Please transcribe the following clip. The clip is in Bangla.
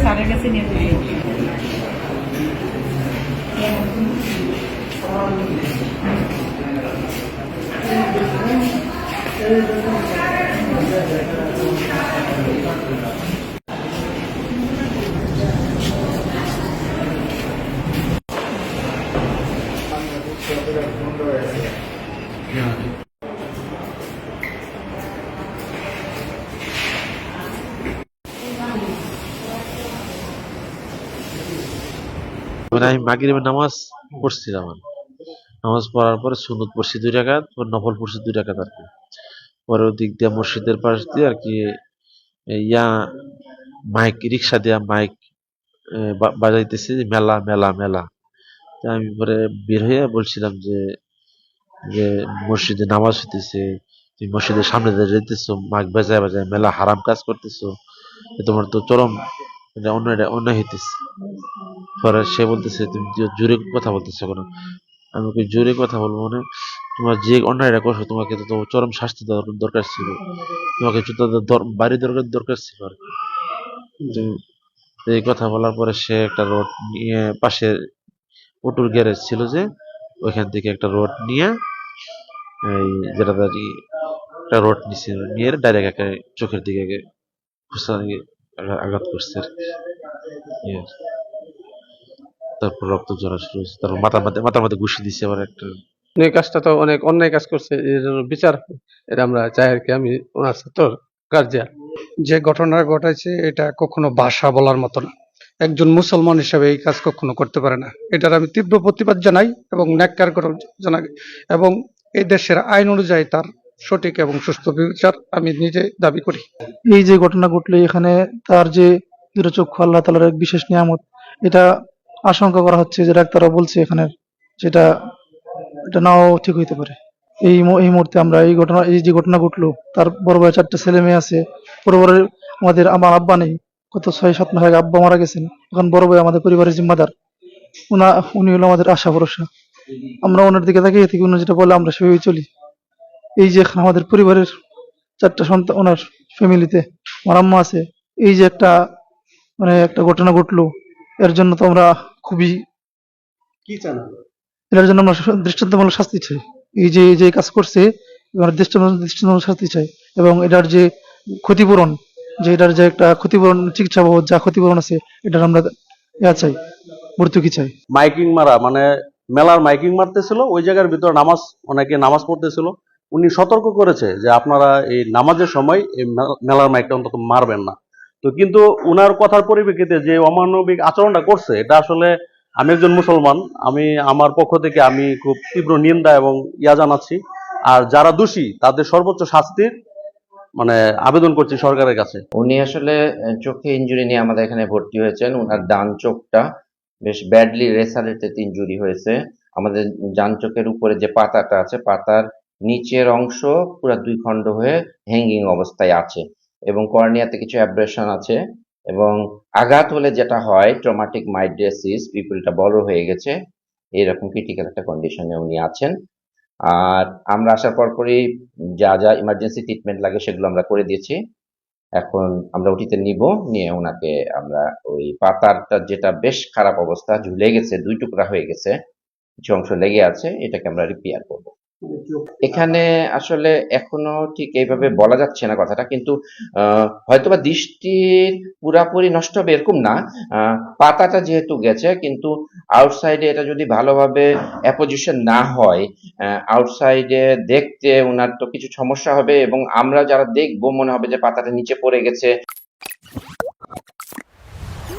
স্যারের কাছে নিয়ে আমি মাগরিবের নামাজ পড়ছিলাম। নামাজ পড়ার পরে সুন্নত পড়ছি 2 রাকাত, নফল পড়ছি 2 রাকাত আর কি। পরে ওদিক দিয়ে মসজিদের পাশ দিয়ে আর কি ইয়া মাইক রিক্সা দিয়া মাইক বাজাইতেছে মেলা মেলা মেলা। তা আমি পরে বের হয়ে বলছিলাম যে যে মসজিদে নামাজ হইতেছে, তুমি মসজিদের সামনে দিয়ে যেতেছো মাইক বাজায় বাজায় মেলা হারাম কাজ করতেছো, তোমার তো চরম অন্যায় হইতেছে। পরে সে বলতেছে তুমি জোরে কথা বলতেছো কেন? আমি ওকে জোরে কথা বলবো মানে তোমার যে অন্যায়টা করছো তোমাকে তো চরম শাস্তি দেওয়ার দরকার ছিল, তোমাকে বাড়ি দরকার ছিল আর কি। এই কথা বলার পরে সে একটা রড নিয়ে পাশে অটোর গ্যারেজ ছিল যে ওইখান থেকে একটা রড নিয়ে এই যেটা একটা রড নিচে নিয়ে ডাইরেক্ট একটা চোখের দিকে আঘাত করছে আর কি। তারপর রক্ত ঝরা শুরু হয়েছে, তারপর মাথার মধ্যে ঘুষি দিছে আবার একটা। এই কাজটা তো অনেক অন্যায় কাজ করছে, এর জন্য বিচার এটা আমরা চাই আর কি। আমি ওনার ছাত্র গার্জিয়ান। যে ঘটনা ঘটাইছে এটা কখনো ভাষা বলার মতো না। একজন মুসলমান হিসেবে এই কাজ কখনো করতে পারে না। এটার আমি তীব্র প্রতিবাদ জানাই এবং ন্যাক্কার জানাই এবং এই দেশের আইন অনুযায়ী তার সঠিক এবং সুস্থ বিচার আমি নিজে দাবি করি। এই যে ঘটনা ঘটলো এখানে, তার যে দুটো চক্ষু আল্লাহ তাআলার এক বিশেষ নিয়ামত, এটা আশঙ্কা করা হচ্ছে যে ডাক্তাররা বলছে এখানে সেটা এটা নাও ঠিক হইতে পারে। এই মুহূর্তে আমরা এই যে ঘটনা ঘটলো, তার বড় ভাই 4টা ছেলে মেয়ে আছে। পরিবারের আমার আব্বা নেই, গত 6-7 মাস আগে আব্বা মারা গেছেন। এখন বড় ভাই আমাদের পরিবারের জিম্মাদার। উনি হলো আমাদের আশা ভরসা। আমরা ওনার দিকে তাকিয়ে থাকি, উনি যেটা বলে আমরা সেভাবেই চলি। এই যে এখানে আমাদের পরিবারের 4টা সন্তান, ওনার ফ্যামিলিতে আমার আম্মা আছে, এই যে একটা ঘটনা ঘটলো, এর জন্য তো আমরা খুবই এটার জন্য আমরা দৃষ্টান্তমূলক শাস্তি চাই। এই যে কাজ করছে আমরা দৃষ্টান্তমূলক শাস্তি চাই এবং এটার যে ক্ষতিপূরণ, যে এটার যে একটা ক্ষতিপূরণ চিকিৎসা বাবদ যা ক্ষতিপূরণ আছে এটার আমরা চাই, ভর্তুকি চাই। মাইকিং মারা মানে মেলার মাইকিং মারতেছিল, ওই জায়গার ভিতরে অনেকে নামাজ পড়তেছিল। উনি সতর্ক করেছে যে আপনারা এই নামাজের সময় এই মেলার মাইকটা অন্তত মারবেন না। তো কিন্তু উনার কথার পরিপ্রেক্ষিতে যে অমানবিক আচরণটা করছে, এটা আসলে আমি একজন মুসলমান, আমার পক্ষ থেকে আমি খুব তীব্র নিন্দা এবং জানাচ্ছি। আর যারা দোষী তাদের সর্বোচ্চ শাস্তির আবেদন করছি সরকারের কাছে। উনি আসলে চোখে ইনজুরি নিয়ে আমাদের এখানে ভর্তি হয়েছেন। উনার ডান চোখটা বেশ ব্যাডলি রেসারেটেড ইনজুরি হয়েছে। আমাদের ডান চোখের উপরে যে পাতাটা আছে, পাতার নিচের অংশ পুরো 2 খণ্ড হয়ে হ্যাঙ্গিং অবস্থায় আছে এবং কর্নিয়াতে কিছু অ্যাব্রেশন আছে এবং আঘাত হলে যেটা হয় ট্রমাটিক মাইড্রেসিস, পিপলটা বড় হয়ে গেছে, এরকম ক্রিটিক্যাল একটা কন্ডিশনে উনি আছেন। আর আমরা আসার পরপরই যা যা ইমার্জেন্সি ট্রিটমেন্ট লাগে সেগুলো আমরা করে দিয়েছি। এখন আমরা ওটিতে নিয়ে ওনাকে আমরা ওই পাতারটা যেটা বেশ খারাপ অবস্থা, ঝুলে গেছে, 2 টুকরা হয়ে গেছে, কিছু অংশ লেগে আছে, এটাকে আমরা রিপেয়ার করব। এখানে আসলে এখনো ঠিক এইভাবে বলা যাচ্ছে না কথাটা, কিন্তু হয়তোবা দৃষ্টির পুরাপুরি নষ্ট হবে এরকম না। পাতাটা যেহেতু গেছে, কিন্তু আউটসাইডে এটা যদি ভালোভাবে অ্যাপোজিশন না হয়, আউটসাইডে দেখতে ওনার তো কিছু সমস্যা হবে এবং আমরা যারা দেখবো মনে হবে যে পাতাটা নিচে পড়ে গেছে।